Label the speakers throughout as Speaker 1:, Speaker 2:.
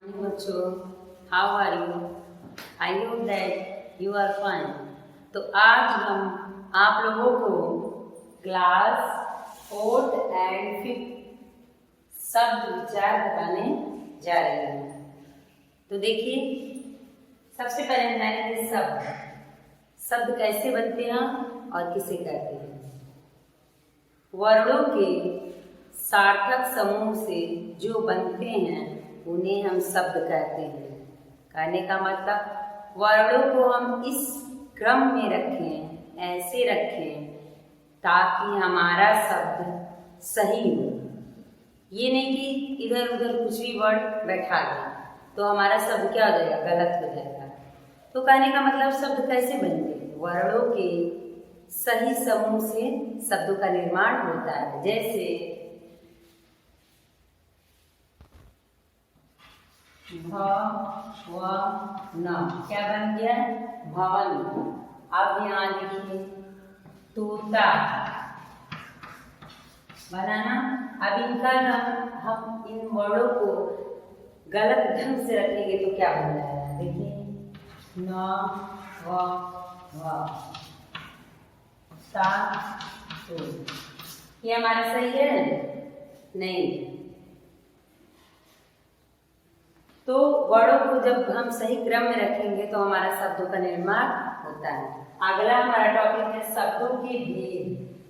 Speaker 1: बच्चों, how are you? I hope that you are fine. तो आज हम आप लोगों को क्लास 4th and 5th शब्द विचार बताने जा रहे हैं। तो देखिए, सबसे पहले हम जानेंगे शब्द कैसे बनते हैं और किसे कहते हैं। वर्णों के सार्थक समूह से जो बनते हैं उन्हें हम शब्द कहते हैं। कहने का मतलब वर्णों को हम इस क्रम में रखें, ऐसे रखें ताकि हमारा शब्द सही हो। ये नहीं कि इधर उधर कुछ भी वर्ड बैठा दें तो हमारा शब्द क्या हो जाएगा, गलत हो जाएगा। तो कहने का मतलब शब्द कैसे बनते, वर्णों के सही समूह से शब्दों का निर्माण होता है। जैसे भवन, क्या बन गया, भवन। अब यहाँ लिखिए तोता, बनाना। अब इनका नाम हम इन वर्णों को गलत ढंग से रखेंगे तो क्या बन जाएगा, देखिए न व ता तो। ये हमारा सही है नहीं। तो वर्णों को जब हम सही क्रम में रखेंगे तो हमारा शब्दों का निर्माण होता है। अगला हमारा टॉपिक है शब्दों के भेद।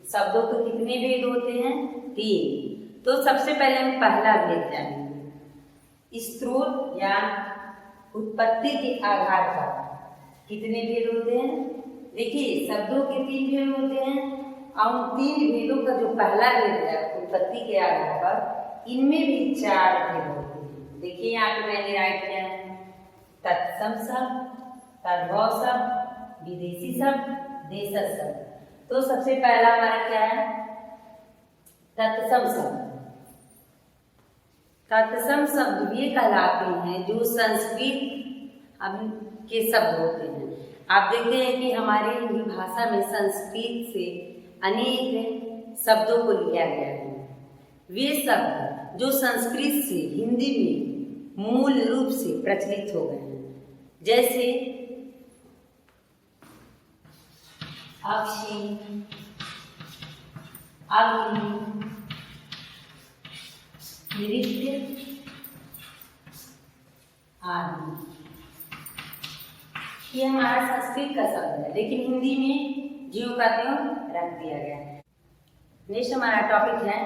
Speaker 1: शब्दों के कितने भेद होते हैं, 3। तो सबसे पहले हम पहला भेद जानेंगे। स्रोत या उत्पत्ति के आधार पर कितने भेद होते हैं। देखिए, शब्दों के 3 भेद होते हैं और उन 3 भेदों का जो पहला भेद है उत्पत्ति के आधार पर, इनमें भी 4 भेद होते हैं। देखिए यहाँ पे मैंने राइट किया है तत्सम शब्द, तद्भव शब्द, विदेशी शब्द, देशज शब्द। तो सबसे पहला हमारा क्या है, तत्सम शब्द। तत्सम शब्द ये कहलाते हैं जो संस्कृत के शब्द होते हैं। आप देखते हैं कि हमारे हिंदी भाषा में संस्कृत से अनेक शब्दों को लिया गया है। वे शब्द जो संस्कृत से हिंदी में मूल रूप से प्रचलित हो गए हैं। जैसे अक्षी, अग्नि, नृत्य आदि। ये हमारा संस्कृत का शब्द है, लेकिन हिंदी में ज्यों का त्यों रख दिया गया है। नेक्स्ट हमारा टॉपिक है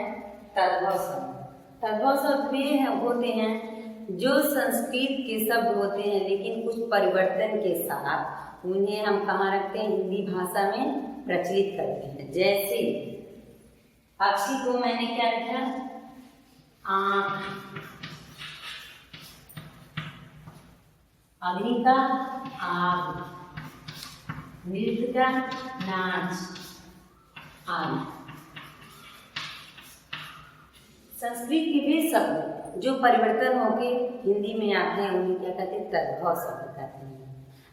Speaker 1: तद्भव शब्द। तद्भव शब्द वे होते हैं जो संस्कृत के शब्द होते हैं लेकिन कुछ परिवर्तन के साथ उन्हें हम कहाँ रखते हैं, हिंदी भाषा में प्रचलित करते हैं। जैसे अक्षी को मैंने क्या लिखा, आँख, अग्नि का आग, नृत्य का नाच आदि। संस्कृत के वे शब्द जो परिवर्तन होके हिंदी में आते हैं उन्हें क्या कहते हैं, तद्भव शब्द कहते हैं।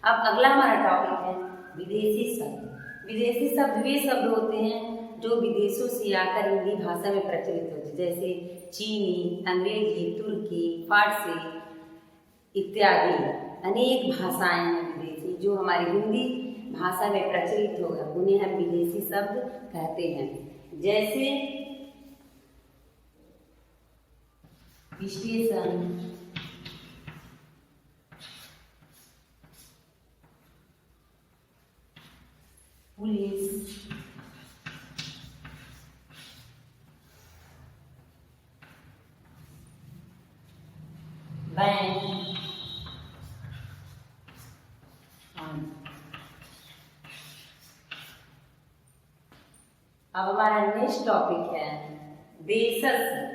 Speaker 1: अब अगला हमारा टॉपिक है विदेशी शब्द। विदेशी शब्द वे शब्द होते हैं जो विदेशों से आकर हिंदी भाषा में प्रचलित होते हैं। जैसे चीनी, अंग्रेजी, तुर्की, फारसी इत्यादि अनेक भाषाएं हैं विदेशी जो हमारी हिंदी भाषा में प्रचलित हो गए, उन्हें हम विदेशी शब्द कहते हैं। जैसे स्टेशन, पुलिस, बैंक। अब हमारा नेक्स्ट टॉपिक है देशज।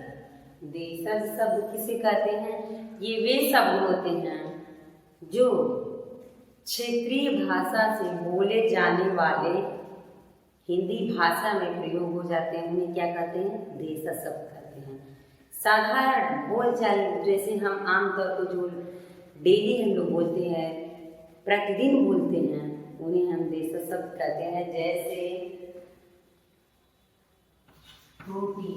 Speaker 1: देशज शब्द किसे कहते हैं, ये वे शब्द होते हैं जो क्षेत्रीय भाषा से बोले जाने वाले हिंदी भाषा में प्रयोग हो जाते हैं, उन्हें क्या कहते हैं, देशज शब्द कहते हैं। साधारण बोलचाल जैसे हम आमतौर पर जो डेली हम लोग बोलते हैं, प्रतिदिन बोलते हैं, उन्हें हम देशज शब्द कहते हैं। जैसे रोटी,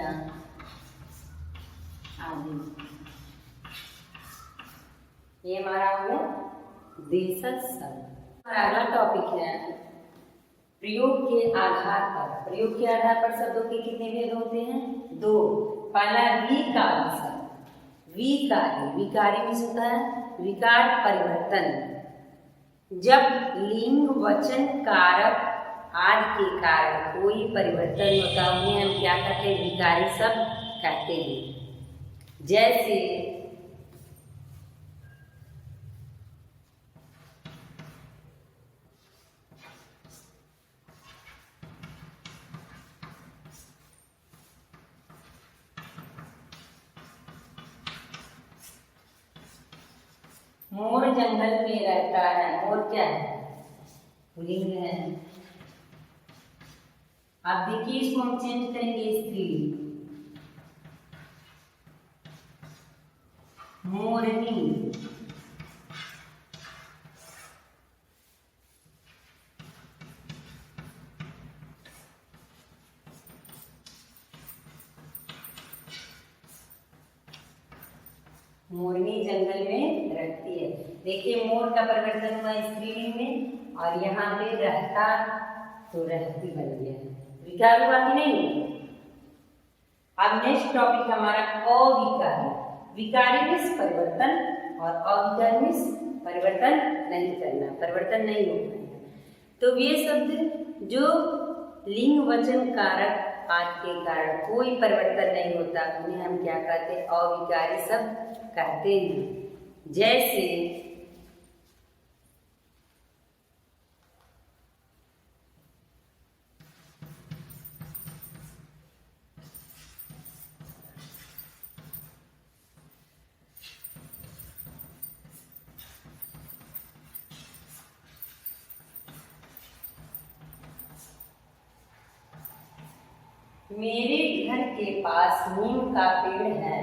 Speaker 1: गया आदि। ये हमारा हो गया देशज शब्द। हमारा अगला टॉपिक है प्रयोग के आधार पर। प्रयोग के आधार पर शब्दों के कितने भेद होते हैं? 2। पहला विकारी शब्द। विकारी, विकारी मीन्स होता है विकार परिवर्तन। जब लिंग वचन कारक आदि के कारण कोई परिवर्तन होता है उन्हें हम क्या कहते हैं? विकारी शब्द कहते हैं। जैसे मोर जंगल में रहता है। मोर क्या है? पुल्लिंग है। आप देखिए इसको हम चेंज करेंगे स्त्रीलिंग। मोरनी। मोरनी जंगल में रहती है। देखिए मोर का परिवर्तन हुआ स्त्रीलिंग में और यहाँ पे रहता तो रहती बन गया। विकार हुआ कि नहीं? अब नेक्स्ट टॉपिक हमारा अविकारी। विकारी मीन्स परिवर्तन और अविकारी मीन्स परिवर्तन नहीं करना, परिवर्तन नहीं हो पाएगा। तो ये शब्द जो लिंग वचन कारक आदि के कारण कोई परिवर्तन नहीं होता उन्हें हम क्या कहते हैं? अविकारी शब्द कहते हैं। जैसे मेरे घर के पास नीम का पेड़ है।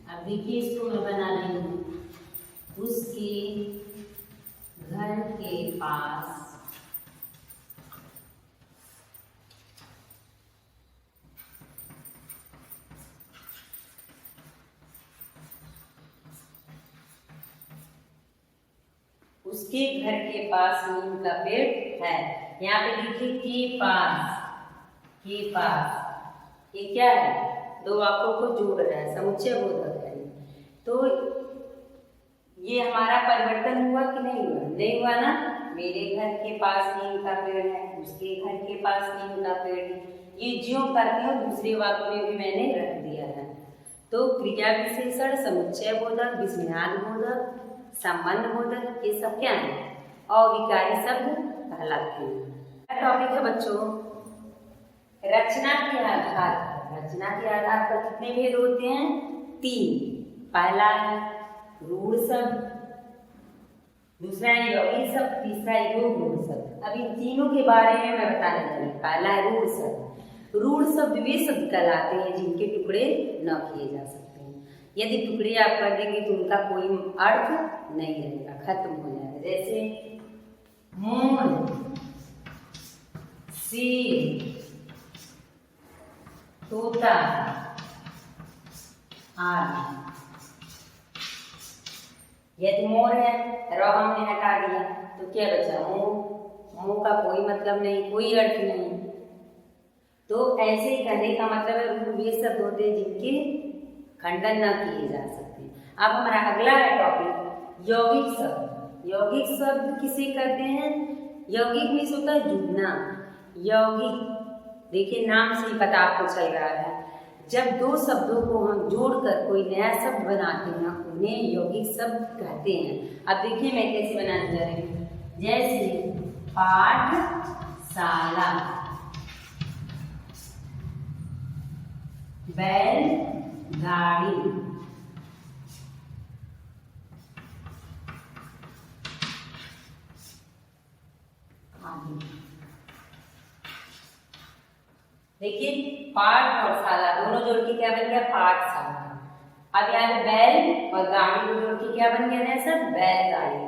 Speaker 1: अब देखिए इसको मैं बना रही हूँ। उसके घर के पास उसके घर के पास नीम का पेड़ है। यहाँ पे देखिए के पास, के पास ये क्या है? दो वाक्यों को जोड़ रहा है, समुच्चय बोधक है। तो ये हमारा परिवर्तन हुआ कि नहीं हुआ? नहीं हुआ ना। मेरे घर के पास नीम का पेड़ है, उसके घर के पास नीम का पेड़ है। ये ज्यों करके और दूसरे वाक्य में भी मैंने रख दिया है। तो क्रिया विशेषण, समुच्चय बोधक, विस्मयार्थ बोधक, संबंध बोधक, ये सब क्या है? अविकारी शब्द कहलाते हैं। टॉपिक है बच्चों रचना के आधार पर। रचना के आधार पर कितने भेद होते हैं? 3। पहला है रूढ़ शब्द, दूसरा है यौगिक शब्द, तीसरा है योग रूढ़ शब्द। अब इन तीनों के बारे में मैं बताने लगी। पहला है रूढ़ शब्द। रूढ़ शब्द वे शब्द कहलाते हैं जिनके टुकड़े न किए जा सकते हैं। यदि टुकड़े आप कर देंगे तो उनका कोई अर्थ नहीं रहेगा, खत्म हो जाएगा। जैसे मोर, शेर, तोता आदि। यदि मोर है, र हमने हटा दिया तो क्या बचा? मोर। मोर का कोई मतलब नहीं, कोई अर्थ नहीं। तो ऐसे ही कहने का मतलब है वे शब्द होते हैं जिनके खंडन न किए जा सकते। अब हमारा अगला है टॉपिक यौगिक शब्द। यौगिक शब्द किसे कहते हैं? यौगिक मीन्स होता है जुड़ना। यौगिक देखिए नाम से ही पता आपको चल रहा है। जब दो शब्दों को हम जोड़कर कोई नया शब्द बनाते हैं उन्हें यौगिक शब्द कहते हैं। अब देखिए मैं कैसे बनाने जा रही हूँ। जैसे पाठशाला, बैलगाड़ी, देखिए पाठ और शाला दोनों जोड़ के क्या बन गया? पाठशाला। अब यहाँ पे बैल और गाड़ी को जोड़ के क्या बन गया ना सर? बैलगाड़ी।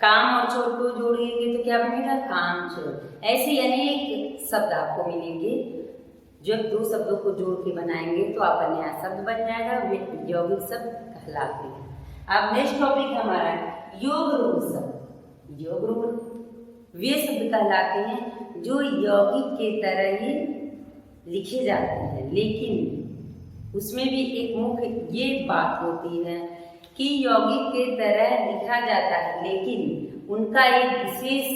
Speaker 1: काम और चोर को जोड़ेंगे तो क्या बनेगा? काम चोर। ऐसे अनेक शब्द आपको मिलेंगे जब दो शब्दों को जोड़ के बनाएंगे तो आपका नया शब्द बन जाएगा, वे यौगिक शब्द कहलाते हैं। अब नेक्स्ट टॉपिक हमारा है योग रूढ़ शब्द। योग रूढ़ वे शब्द कहलाते हैं जो यौगिक के तरह ही लिखे जाते हैं, लेकिन उसमें भी एक मुख्य ये बात होती है कि यौगिक के तरह लिखा जाता है लेकिन उनका एक विशेष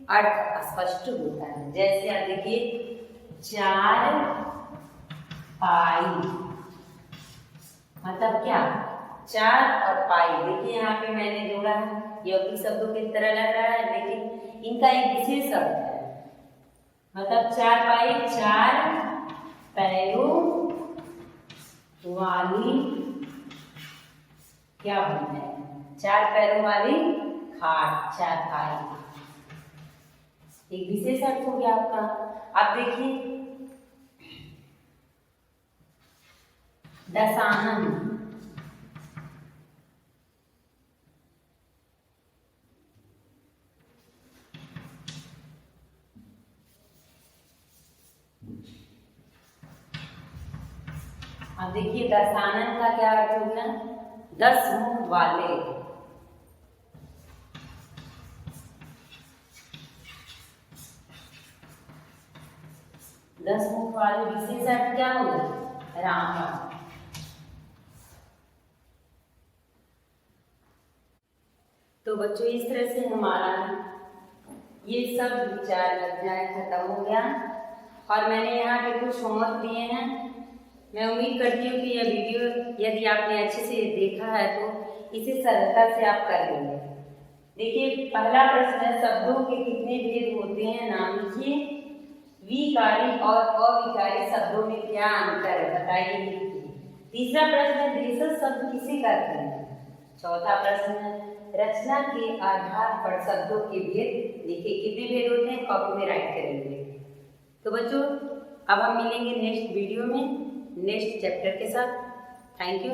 Speaker 1: अर्थ स्पष्ट होता है। जैसे आप देखिए 4 पाई मतलब क्या, 4 और पाई। देखिए यहाँ पे मैंने जोड़ा है, यौगिक शब्दों की तरह लग रहा है लेकिन इनका एक विशेष अर्थ है। मतलब 4 पाई 4 पैरों वाली क्या बनता है, 4 पैरों वाली खाट, 4 पाई, एक विशेष अर्थ हो गया आपका। अब देखिए दशानन, अब देखिए दशानन का क्या अर्थ हो गया, 10 मुख वाले। 10 मुख वाले विशेष अर्थ क्या हो गया, राम। तो बच्चों इस तरह से हमारा ये सब विचार अध्याय खत्म हो गया और मैंने यहाँ पे कुछ होमवर्क दिए हैं। मैं उम्मीद करती हूँ कि यह वीडियो यदि आपने अच्छे से देखा है तो इसे सरलता से आप कर लेंगे। देखिए पहला प्रश्न है शब्दों के कितने भेद होते हैं, नाम लिखिए। विकारी और अविकारी शब्दों में क्या अंतर है बताइए। तीसरा प्रश्न है देशज शब्द किसे कहते हैं। चौथा प्रश्न है रचना के आधार पर शब्दों के भेद लिखिए, कितने भेद होते हैं कॉपी में राइट करेंगे। तो बच्चों अब हम मिलेंगे नेक्स्ट वीडियो में नेक्स्ट चैप्टर के साथ। Thank you.